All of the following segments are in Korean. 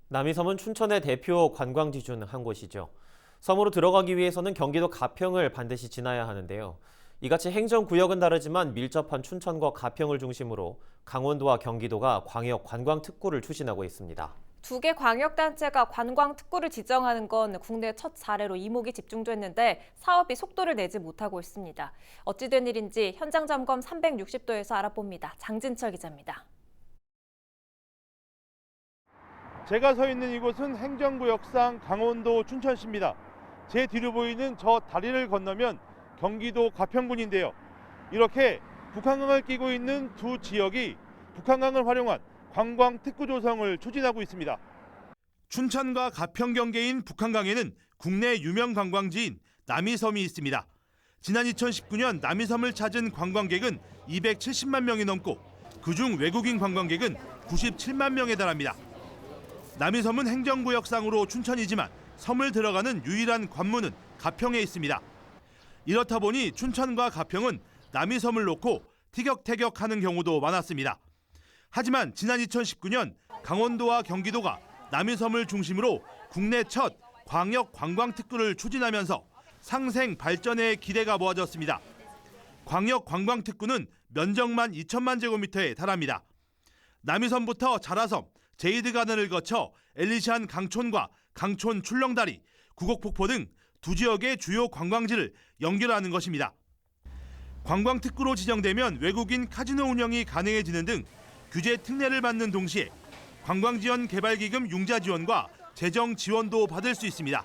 남이섬은 춘천의 대표 관광지 중 한 곳이죠. 섬으로 들어가기 위해서는 경기도 가평을 반드시 지나야 하는데요. 이같이 행정구역은 다르지만 밀접한 춘천과 가평을 중심으로 강원도와 경기도가 광역 관광특구를 추진하고 있습니다. 두 개 광역단체가 관광특구를 지정하는 건 국내 첫 사례로 이목이 집중됐는데 사업이 속도를 내지 못하고 있습니다. 어찌된 일인지 현장 점검 360도에서 알아봅니다. 장진철 기자입니다. 제가 서 있는 이곳은 행정구역상 강원도 춘천시입니다. 제 뒤로 보이는 저 다리를 건너면 경기도 가평군인데요. 이렇게 북한강을 끼고 있는 두 지역이 북한강을 활용한 관광특구 조성을 추진하고 있습니다. 춘천과 가평 경계인 북한강에는 국내 유명 관광지인 남이섬이 있습니다. 지난 2019년 남이섬을 찾은 관광객은 270만 명이 넘고 그중 외국인 관광객은 97만 명에 달합니다. 남이섬은 행정구역상으로 춘천이지만 섬을 들어가는 유일한 관문은 가평에 있습니다. 이렇다 보니 춘천과 가평은 남이섬을 놓고 티격태격하는 경우도 많았습니다. 하지만 지난 2019년 강원도와 경기도가 남이섬을 중심으로 국내 첫 광역 관광특구를 추진하면서 상생 발전의 기대가 모아졌습니다. 광역 관광특구는 면적만 2천만 제곱미터에 달합니다. 남이섬부터 자라섬, 제이드가든을 거쳐 엘리시안 강촌과 강촌 출렁다리, 구곡폭포 등 두 지역의 주요 관광지를 연결하는 것입니다. 관광특구로 지정되면 외국인 카지노 운영이 가능해지는 등 규제 특례를 받는 동시에 관광지원 개발기금 융자 지원과 재정 지원도 받을 수 있습니다.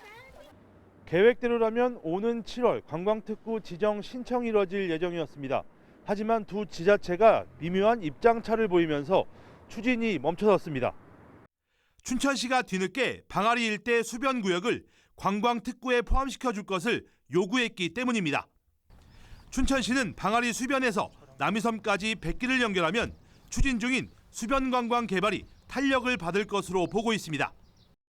계획대로라면 오는 7월 관광특구 지정 신청이 이뤄질 예정이었습니다. 하지만 두 지자체가 미묘한 입장차를 보이면서 추진이 멈춰섰습니다. 춘천시가 뒤늦게 방아리 일대 수변구역을 관광특구에 포함시켜줄 것을 요구했기 때문입니다. 춘천시는 방아리 수변에서 남이섬까지 백길을 연결하면 추진 중인 수변관광 개발이 탄력을 받을 것으로 보고 있습니다.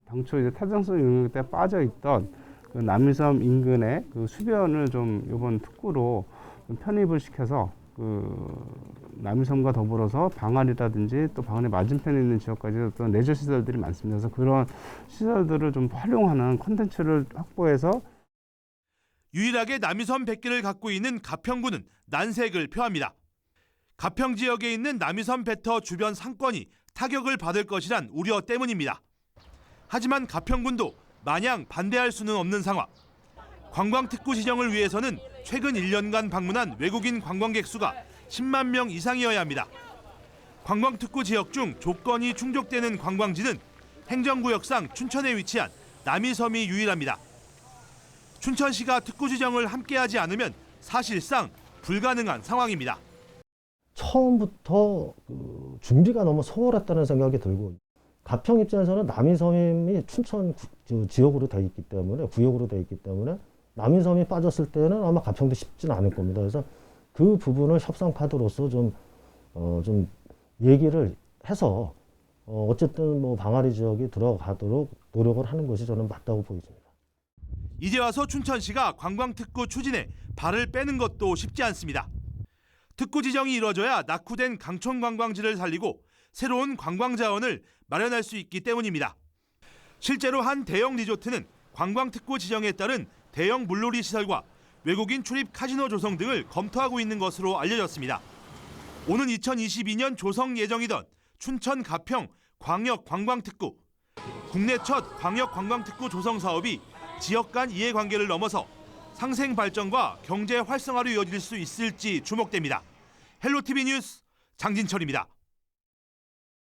당초 이제 타당성 영역 때 빠져 있던 그 남이섬 인근의 그 수변을 좀 이번 특구로 좀 편입을 시켜서 그 남이섬과 더불어서 방아리라든지 또 방아리 맞은편에 있는 지역까지 또 레저 시설들이 많습니다. 그래서 그런 시설들을 좀 활용하는 콘텐츠를 확보해서 유일하게 남이섬 백길을 갖고 있는 가평군은 난색을 표합니다. 가평 지역에 있는 남이섬 배터 주변 상권이 타격을 받을 것이란 우려 때문입니다. 하지만 가평군도 마냥 반대할 수는 없는 상황. 관광특구 지정을 위해서는 최근 1년간 방문한 외국인 관광객 수가 10만 명 이상이어야 합니다. 관광특구 지역 중 조건이 충족되는 관광지는 행정구역상 춘천에 위치한 남이섬이 유일합니다. 춘천시가 특구 지정을 함께하지 않으면 사실상 불가능한 상황입니다. 처음부터 준비가 너무 소홀했다는 생각이 들고, 가평 입장에서는 남이섬이 춘천 지역으로 되어 있기 때문에, 구역으로 되어 있기 때문에 남이섬이 빠졌을 때는 아마 가평도 쉽지는 않을 겁니다. 그래서 그 부분을 협상 카드로서 좀 얘기를 해서 어쨌든 뭐 방아리 지역이 들어가도록 노력을 하는 것이 저는 맞다고 보여집니다. 이제 와서 춘천시가 관광특구 추진에 발을 빼는 것도 쉽지 않습니다. 특구 지정이 이뤄져야 낙후된 강촌 관광지를 살리고 새로운 관광 자원을 마련할 수 있기 때문입니다. 실제로 한 대형 리조트는 관광특구 지정에 따른 대형 물놀이 시설과 외국인 출입 카지노 조성 등을 검토하고 있는 것으로 알려졌습니다. 오는 2022년 조성 예정이던 춘천 가평 광역 관광특구. 국내 첫 광역 관광특구 조성 사업이 지역 간 이해관계를 넘어서 상생 발전과 경제 활성화로 이어질 수 있을지 주목됩니다. 헬로티비 뉴스 장진철입니다.